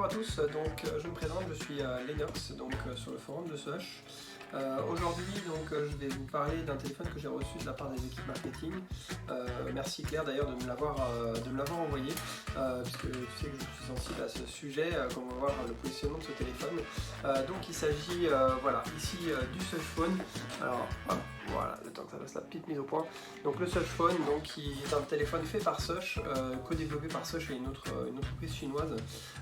à tous, je me présente, je suis Lennox sur le forum de Soch. Aujourd'hui je vais vous parler d'un téléphone que j'ai reçu de la part des équipes marketing. Merci Claire d'ailleurs de me l'avoir envoyé, puisque tu sais que je suis sensible à ce sujet, comme on va voir le positionnement de ce téléphone. Il s'agit ici du Soch Phone. Alors voilà, le temps que ça fasse la petite mise au point. Donc le Soch Phone, qui est un téléphone fait par Soch, co-développé par Soch et une entreprise chinoise,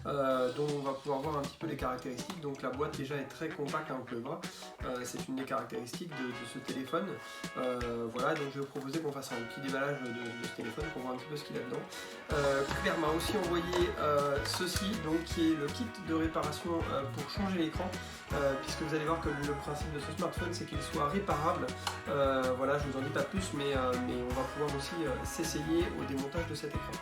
dont on va pouvoir voir un petit peu les caractéristiques. Donc la boîte déjà est très compacte, on peut le voir. C'est une des caractéristiques de ce téléphone. Donc je vais vous proposer qu'on fasse un petit déballage de ce téléphone pour voir un petit peu ce qu'il y a dedans. Claire m'a aussi envoyé ceci, qui est le kit de réparation pour changer l'écran, puisque vous allez voir que le principe de ce smartphone c'est qu'il soit réparable. Je vous en dis pas plus, mais on va pouvoir aussi s'essayer au démontage de cet écran.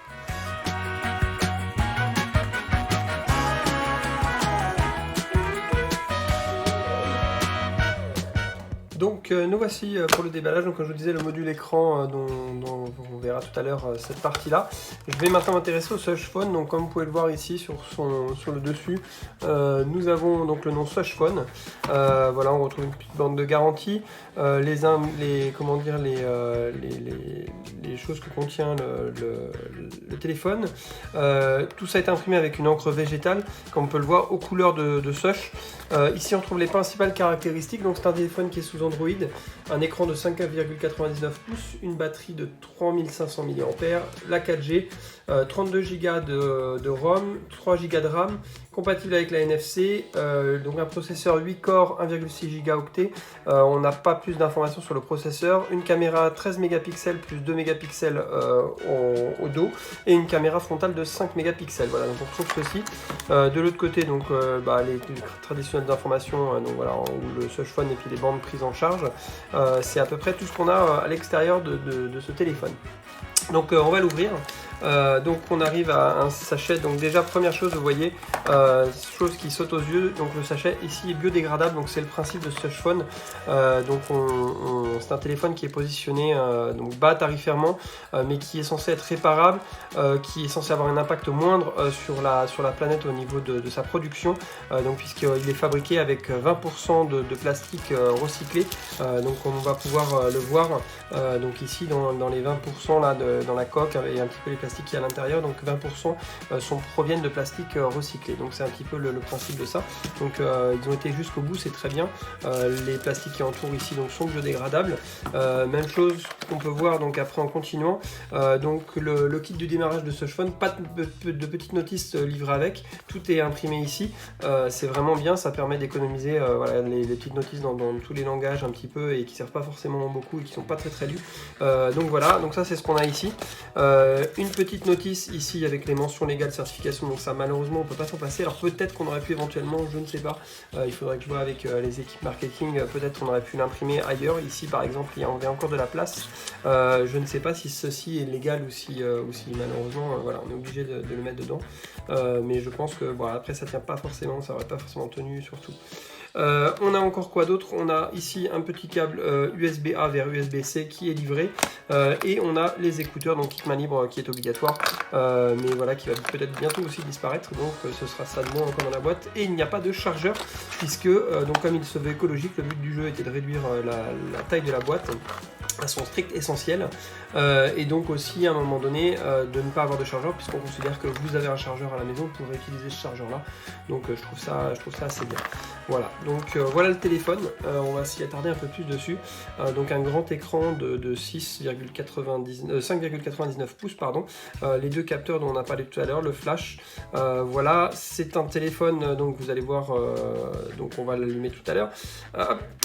Donc nous voici pour le déballage. Donc comme je vous disais, le module écran dont on verra tout à l'heure cette partie là. Je vais maintenant m'intéresser au Soch Phone. Donc comme vous pouvez le voir ici sur le dessus, nous avons donc le nom Soch Phone. On retrouve une petite bande de garantie, les choses que contient le téléphone. Tout ça est imprimé avec une encre végétale, comme on peut le voir, aux couleurs de Soch. Ici on trouve les principales caractéristiques. Donc c'est un téléphone qui est sous Android, un écran de 5,99 pouces, une batterie de 3500 mAh, la 4G, 32 Go de ROM, 3 Go de RAM, compatible avec la NFC, donc un processeur 8 corps, 1,6 GHz. On n'a pas plus d'informations sur le processeur, une caméra 13 mégapixels plus 2 mégapixels au dos, et une caméra frontale de 5 mégapixels. Voilà, donc on retrouve ceci. De l'autre côté, les traditionnelles informations, où le Soch Phone et puis les bandes prises en charge. C'est à peu près tout ce qu'on a à l'extérieur de ce téléphone. Donc on va l'ouvrir. On arrive à un sachet. Donc déjà première chose, vous voyez, chose qui saute aux yeux, donc le sachet ici est biodégradable. Donc c'est le principe de ce Soch Phone. C'est un téléphone qui est positionné bas tarifairement, mais qui est censé être réparable, qui est censé avoir un impact moindre sur la planète au niveau de sa production, puisqu'il est fabriqué avec 20% de plastique recyclé. On va pouvoir le voir ici dans les 20% là dans la coque, et un petit peu les plastiques qui est à l'intérieur. Donc 20% proviennent de plastique recyclé. Donc c'est un petit peu le principe de ça. Donc ils ont été jusqu'au bout, c'est très bien. Les plastiques qui entourent ici sont biodégradables. Même chose qu'on peut voir après en continuant. Le kit de démarrage de Soch Phone, pas de petites notices livrées avec. Tout est imprimé ici. C'est vraiment bien, ça permet d'économiser les petites notices dans tous les langages un petit peu, et qui servent pas forcément beaucoup et qui sont pas très lus. Donc ça c'est ce qu'on a ici. Une petite notice ici avec les mentions légales, certification, donc ça malheureusement on peut pas s'en passer. Alors peut-être qu'on aurait pu éventuellement, je ne sais pas, il faudrait que je vois avec les équipes marketing, peut-être qu'on aurait pu l'imprimer ailleurs. Ici par exemple il y avait encore de la place. Je ne sais pas si ceci est légal ou si malheureusement on est obligé de le mettre dedans. Mais je pense que après ça tient pas forcément, ça aurait pas forcément tenu surtout. On a encore quoi d'autre? On a ici un petit câble USB-A vers USB-C qui est livré, et on a les écouteurs, donc kit main libre qui est obligatoire, mais qui va peut-être bientôt aussi disparaître. Donc ce sera ça de moins encore dans la boîte, et il n'y a pas de chargeur, puisque comme il se veut écologique, le but du jeu était de réduire la taille de la boîte à son strict essentiel, et donc aussi à un moment donné de ne pas avoir de chargeur, puisqu'on considère que vous avez un chargeur à la maison, vous pourrez utiliser ce chargeur là. Donc je trouve ça assez bien. Voilà, voilà le téléphone. On va s'y attarder un peu plus dessus. Un grand écran de 5,99 pouces, pardon. Les deux capteurs dont on a parlé tout à l'heure, le flash. C'est un téléphone, donc vous allez voir, on va l'allumer tout à l'heure.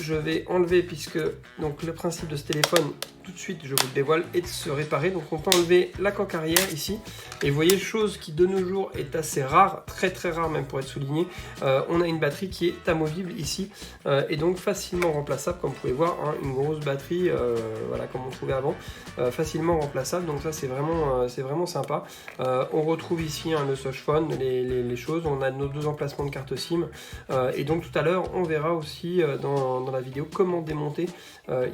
Je vais enlever, puisque le principe de ce téléphone, tout de suite je vous le dévoile, est de se réparer. Donc on peut enlever la coque arrière ici, et vous voyez, chose qui de nos jours est assez rare, très rare même pour être souligné, on a une batterie qui est amovible ici, et donc facilement remplaçable, comme vous pouvez voir, une grosse batterie, comme on trouvait avant, facilement remplaçable. Donc ça c'est vraiment sympa. On retrouve ici le Soch Phone, les choses, on a nos deux emplacements de carte SIM, et donc tout à l'heure on verra aussi dans la vidéo comment démonter.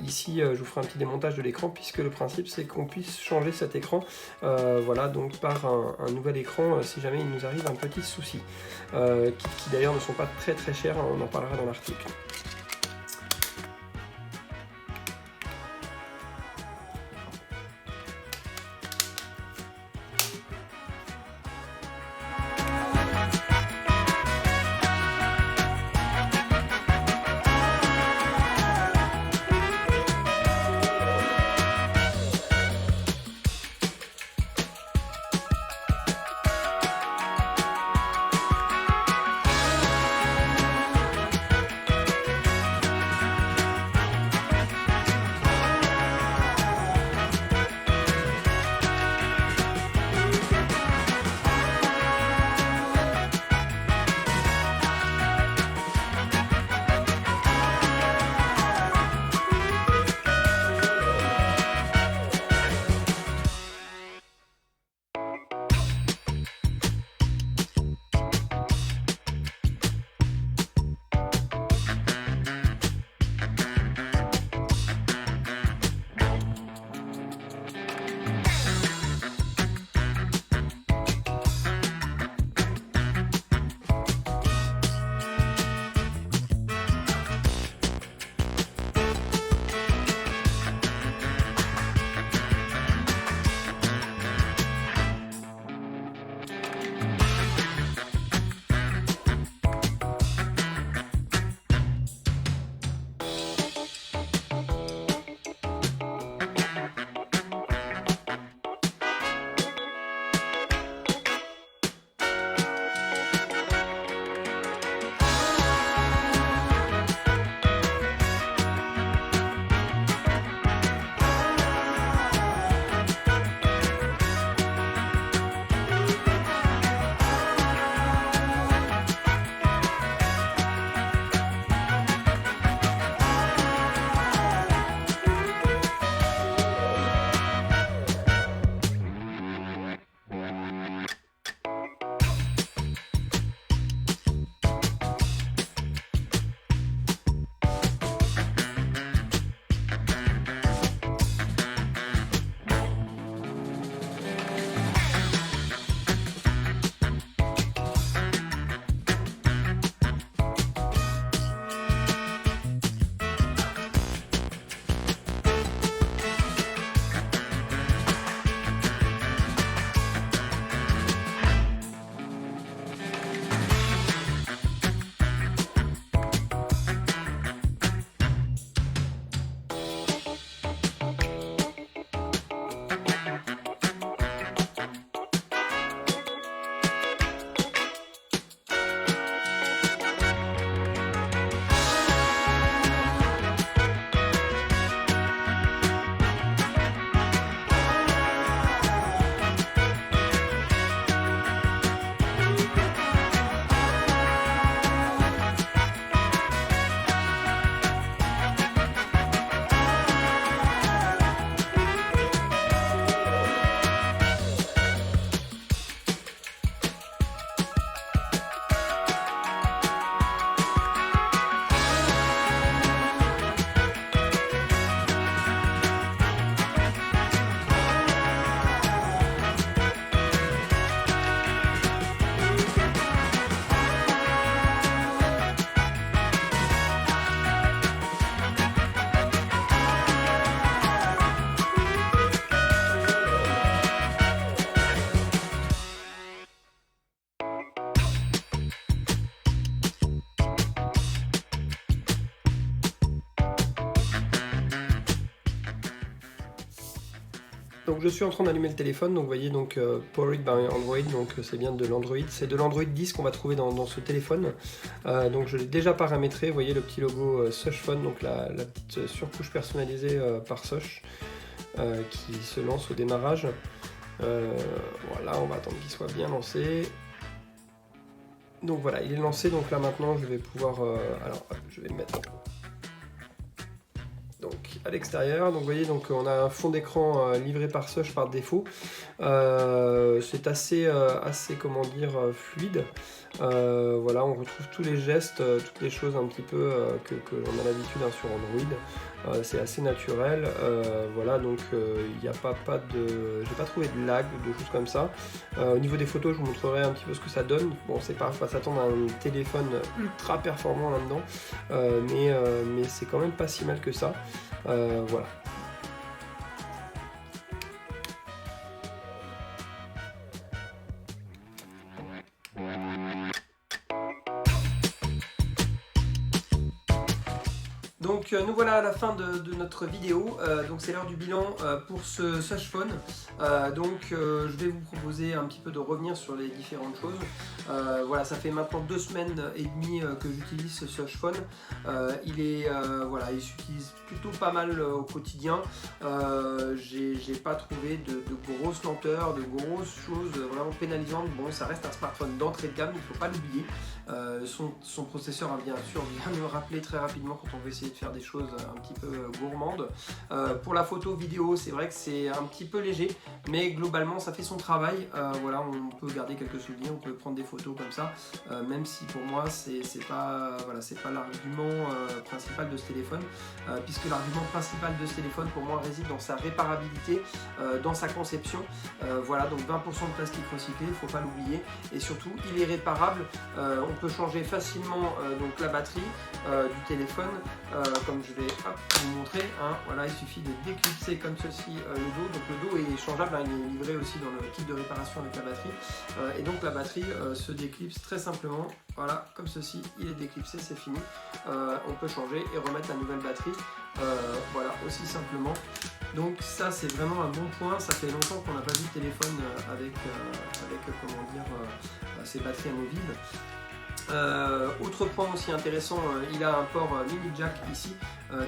Ici je vous ferai un petit démontage de l'écran, puisque le principe c'est qu'on puisse changer cet écran voilà, donc par un nouvel écran si jamais il nous arrive un petit souci, qui d'ailleurs ne sont pas très très chers, on en parlera dans l'article. Donc je suis en train d'allumer le téléphone, donc vous voyez donc Powered by Android, donc c'est bien de l'Android, c'est de l'Android 10 qu'on va trouver dans ce téléphone. Donc je l'ai déjà paramétré, vous voyez le petit logo Sosh Phone, donc la petite surcouche personnalisée par Sosh qui se lance au démarrage. Voilà, on va attendre qu'il soit bien lancé. Donc voilà, il est lancé, donc là maintenant je vais pouvoir, alors hop, je vais le mettre donc à l'extérieur. Donc vous voyez, donc on a un fond d'écran livré par Sosh par défaut. C'est assez comment dire fluide. Voilà, on retrouve tous les gestes, toutes les choses un petit peu que l'on a l'habitude sur Android. C'est assez naturel. Voilà, donc il n'y a pas de... J'ai pas trouvé de lag, de choses comme ça. Au niveau des photos, je vous montrerai un petit peu ce que ça donne. Bon, c'est pas à s'attendre à un téléphone ultra performant là-dedans, mais c'est quand même pas si mal que ça. Voilà. Donc nous voilà à la fin de notre vidéo, donc c'est l'heure du bilan pour ce Sushphone. Je vais vous proposer un petit peu de revenir sur les différentes choses. Voilà, ça fait maintenant 2 semaines et demie que j'utilise ce Sushphone. Voilà, il s'utilise plutôt pas mal au quotidien. J'ai pas trouvé de grosses lenteurs, de grosses choses vraiment pénalisantes. Bon, ça reste un smartphone d'entrée de gamme, il ne faut pas l'oublier. Son processeur bien sûr vient me rappeler très rapidement quand on veut essayer de faire des choses un petit peu gourmandes. Pour la photo vidéo, c'est vrai que c'est un petit peu léger, mais globalement ça fait son travail. Voilà, on peut garder quelques souvenirs, on peut prendre des photos comme ça, même si pour moi c'est pas l'argument principal de ce téléphone, puisque l'argument principal de ce téléphone pour moi réside dans sa réparabilité, dans sa conception. Voilà, donc 20% de plastique recyclé, il ne faut pas l'oublier, et surtout il est réparable. On peut changer facilement donc la batterie du téléphone, comme je vais vous montrer, hein. Voilà, il suffit de déclipser comme ceci le dos. Donc le dos est changeable, hein, il est livré aussi dans le kit de réparation avec la batterie, et donc la batterie se déclipse très simplement. Voilà, comme ceci, il est déclipsé, c'est fini. On peut changer et remettre la nouvelle batterie, voilà, aussi simplement. Donc ça c'est vraiment un bon point. Ça fait longtemps qu'on n'a pas vu de téléphone avec comment dire, ces batteries amovibles. Autre point aussi intéressant, il a un port mini jack ici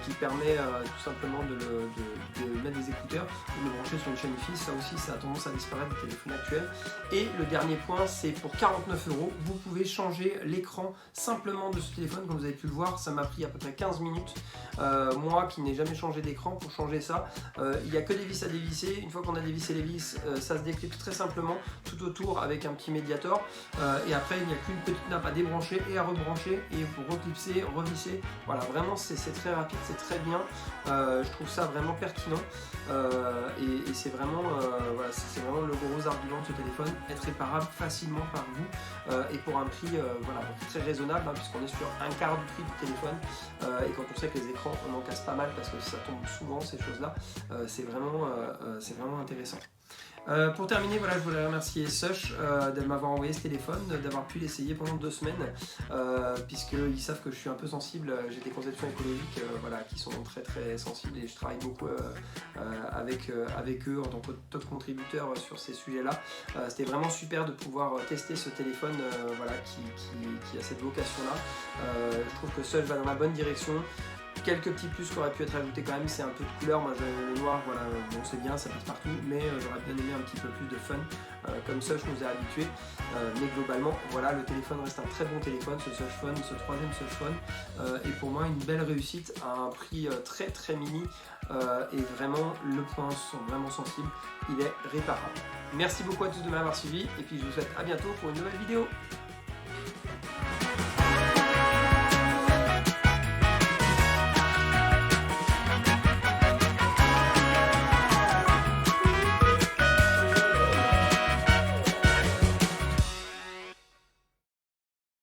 qui permet tout simplement de mettre des écouteurs ou de brancher sur une chaîne IFI. Ça aussi, ça a tendance à disparaître des téléphones actuels. Et le dernier point, c'est pour 49 €, vous pouvez changer l'écran simplement de ce téléphone. Comme vous avez pu le voir, ça m'a pris à peu près 15 minutes. Moi qui n'ai jamais changé d'écran, pour changer ça, il n'y a que des vis à dévisser. Une fois qu'on a dévissé les vis, ça se déclipse très simplement tout autour avec un petit médiator. Et après, il n'y a qu'une petite nappe à débrancher et à rebrancher, et pour reclipser, revisser. Voilà, vraiment c'est très rapide, c'est très bien. Je trouve ça vraiment pertinent, et c'est vraiment, voilà, c'est vraiment le gros argument de ce téléphone, être réparable facilement par vous, et pour un prix voilà, très raisonnable, hein, puisqu'on est sur un quart du prix du téléphone, et quand on sait que les écrans on en casse pas mal parce que ça tombe souvent, ces choses là, c'est vraiment intéressant. Pour terminer, voilà, je voulais remercier Sush de m'avoir envoyé ce téléphone, d'avoir pu l'essayer pendant 2 semaines, puisqu'ils savent que je suis un peu sensible. J'ai des conceptions écologiques voilà, qui sont très très sensibles, et je travaille beaucoup avec eux en tant que top contributeur sur ces sujets-là. C'était vraiment super de pouvoir tester ce téléphone voilà, qui a cette vocation-là. Je trouve que Sush va dans la bonne direction. Quelques petits plus qui auraient pu être ajoutés quand même, c'est un peu de couleur. Moi le noir, voilà, bon c'est bien, ça passe partout, mais j'aurais bien aimé un petit peu plus de fun, comme Sush nous a habitués. Mais globalement, voilà, le téléphone reste un très bon téléphone, ce Sushphone, ce 3e Sushphone, et pour moi une belle réussite à un prix très très mini, et vraiment le point sont vraiment sensibles, il est réparable. Merci beaucoup à tous de m'avoir suivi, et puis je vous souhaite à bientôt pour une nouvelle vidéo.